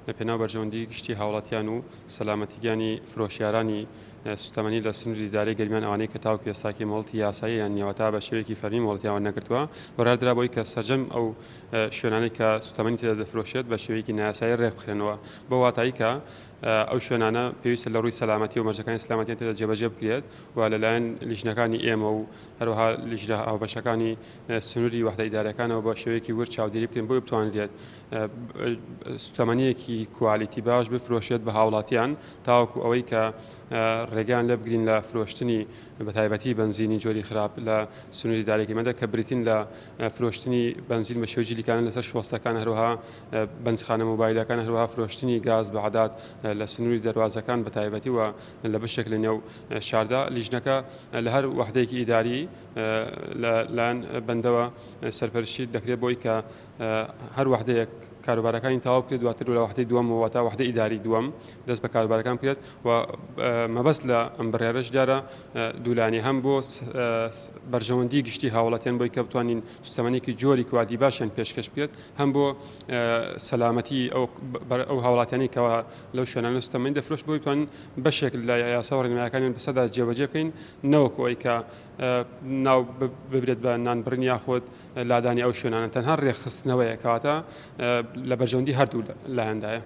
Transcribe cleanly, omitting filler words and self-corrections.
لە پێناو بەرژەوەندی گشتی هاوڵاتیان و سەلامەتیگانی فرۆشیارانی سوتەمەنی لە سنووری دارایی گەرمیان ئەوانەی کە تاوکو ئێستاکی مۆڵەتی یاسایی یان نێوەتا بە شێوەیەکی فەرمی مۆڵەتیان نەکردووە وەرادرا بۆی کە سەرجەم ئەو شوێنانەی کە سوتەمەنی تێدا دەفرۆشێت بە شێوەیەکی نایاسایی ڕێک بخرێنەوە بە واتایی کە ئەو شوێنانە پێویستە لە ڕووی سەلامەتی و مەرجەکانی سلامەتیان تێدا جێبەجێ بکرێت و لەلایەن لیژنەکانی ئێمە و هەروەها لیژنە هاوبەشەکانی سنووری وەحدە ئیدارەکانەوە بە شێوەیەکی ورد چاودێری بکرێن بۆی بتوانرێت سوتەمەنیەکی کوالیتی باش بفرۆشێت بە هاوڵاتیان تاوەکو ئەوەی کە ڕێگان لێ بگرین لە فرۆشتنی بە تایبەتی بنزینی جۆری خراپ لە سنووری دارێکیمەدا کە بریتین لە فرۆشتنی بنزین بە شێوەی جلیکانە لەسەر شۆستەکان هەروەها بەنجخانە مۆبایلەکان هەروەها فرۆشتنی گاز بە عادات لە سنووری دەواازەکان بە تایبەتی و لە بشێک لە نێو شاردا لیژنەکە لە هەر وەحدەیەکی ئیداری لەلاەن بەندەوە سەرپەرشتی دەکرێت بۆی کە هەر وەحدەیەک کاروبارەکانی تاوا بکرێت دواتر لە وەحدەی دووەم واتە وەحدەی ئیداری دووەم دەست بە کاروبارەکان بکرێت و مەبەست لە ئەم بڕێرەش دیارە دوولانی هەم بۆ بەرژەوەندی گشتی هاوڵاتیان بۆی کە بتوانین سوتەمەنێکی جۆری کوادی باشیان پێشکەش بکرێت هەم بۆ سەلامەتی ئەو هاوڵاتیانی کەەوە لەو شوێنان سوتەمەنی دەفرۆش بۆی بتوانین بەشێک لە یاسا و ڕێنماییەکانیان بەسەدا جێبەجێ بکەین نەوەکو ئەوەی کە ناو ببرێت بە نانبڕنی یاخۆت لادانی ئەو شوێنانە تەنها ڕێخستنەوەیە کەواتە لە بەرژەوەندی هەردوو لایەندایە.